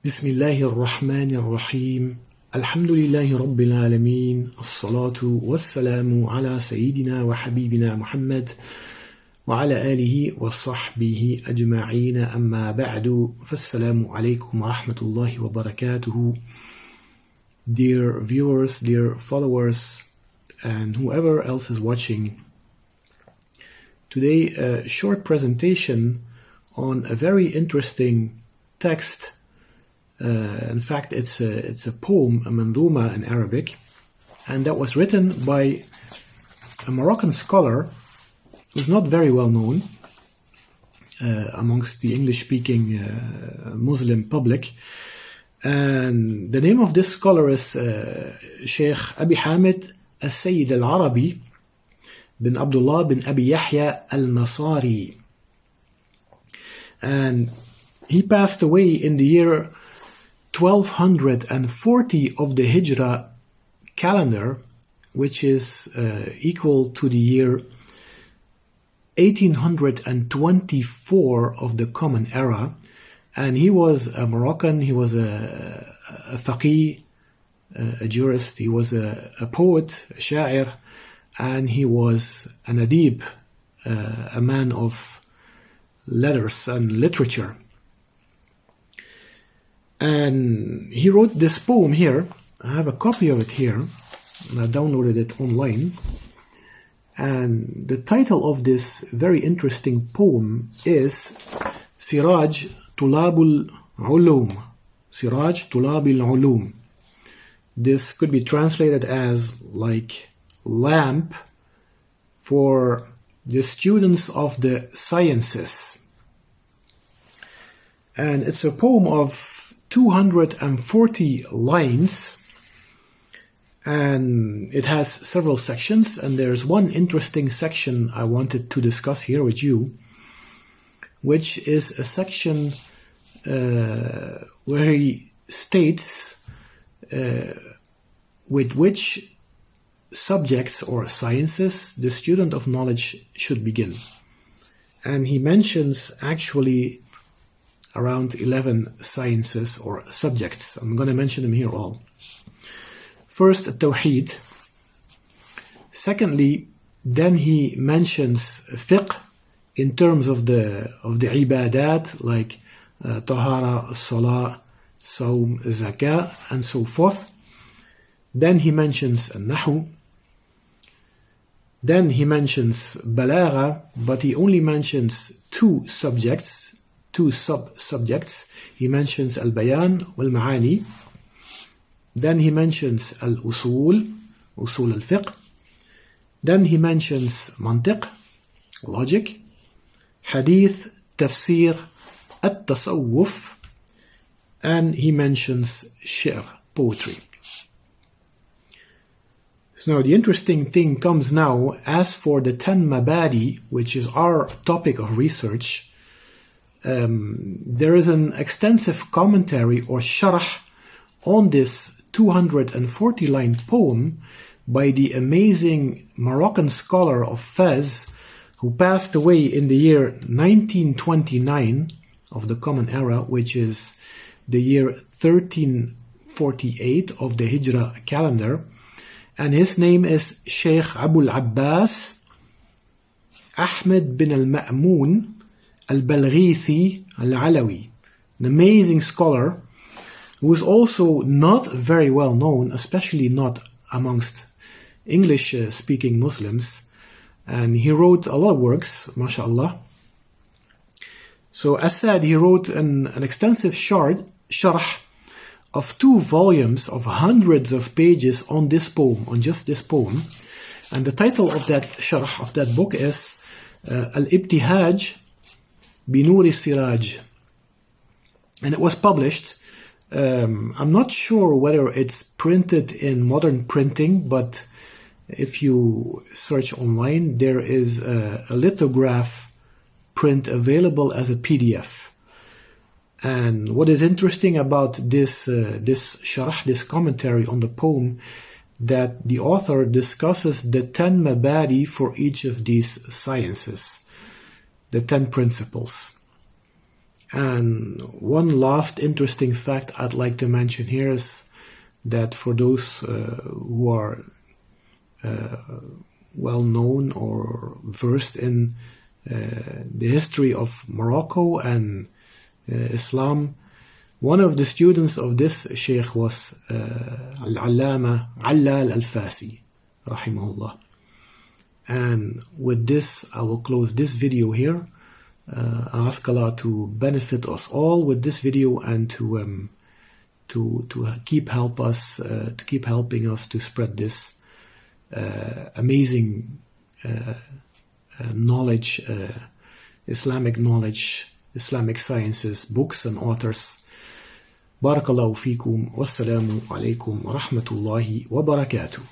بسم الله الرحمن الرحيم الحمد لله رب العالمين الصلاة والسلام على سيدنا وحبيبنا محمد وعلى آله وصحبه أجمعين أما بعد فالسلام عليكم ورحمة الله وبركاته. Dear viewers, dear followers, and whoever else is watching, today a short presentation on a very interesting text. In fact, it's a poem, a manzuma in Arabic, and that was written by a Moroccan scholar who's not very well known amongst the English-speaking Muslim public. And the name of this scholar is Shaykh Abi Hamid al-Sayyid al-Arabi bin Abdullah bin Abi Yahya al-Nasari. And he passed away in the year 1240 of the Hijra calendar, which is equal to the year 1824 of the Common Era. And he was a Moroccan, he was a faqih, a jurist, he was a poet, a shaykh, and he was an adib, a man of letters and literature. And he wrote this poem here. I have a copy of it here, and I downloaded it online. And the title of this very interesting poem is Siraj Tullab al Ulum. Siraj Tullab al Ulum. This could be translated as like lamp for the students of the sciences. And it's a poem of 240 lines, and it has several sections, and there's one interesting section I wanted to discuss here with you, which is a section where he states with which subjects or sciences the student of knowledge should begin. And he mentions actually around 11 sciences or subjects. I'm going to mention them here all. First, Tawheed. Secondly, then he mentions fiqh in terms of the ibadat, like tahara, salah, sawm, zakah, and so forth. Then he mentions nahu. Then he mentions balagha, but he only mentions two subjects, two sub-subjects. He mentions al-bayan wal-ma'ani. Then he mentions al-usul, usul al-fiqh. Then he mentions mantiq, logic, hadith, tafsir, at-tasawwuf, and he mentions shi'r, poetry. So now the interesting thing comes now, as for the 10 mabadi, which is our topic of research, there is an extensive commentary or sharh on this 240-line poem by the amazing Moroccan scholar of Fez, who passed away in the year 1929 of the Common Era, which is the year 1348 of the Hijra calendar. And his name is Shaykh Abu al Abbas Ahmad bin al-Ma'mun al-Balghithi al-Alawi, an amazing scholar who is also not very well known, especially not amongst English-speaking Muslims. And he wrote a lot of works, mashallah. So as said, he wrote an extensive sharh of 2 volumes of hundreds of pages on this poem, on just this poem. And the title of that sharh, of that book, is al-Ibtihaj بنور السراج, and it was published. I'm not sure whether it's printed in modern printing, but if you search online, there is a lithograph print available as a PDF. And what is interesting about this sharh, this commentary on the poem, that the author discusses the 10 mabadi for each of these sciences, the 10 principles. And one last interesting fact I'd like to mention here is that for those who are well known or versed in the history of Morocco and Islam, one of the students of this shaykh was al-Allama Allal al-Fasi, rahimahullah. And with this, I will close this video here. I ask Allah to benefit us all with this video and to keep helping us to spread this amazing knowledge, Islamic knowledge, Islamic sciences, books and authors. Barakallahu feekum. Wassalamu alaikum wa rahmatullahi wa barakatuh.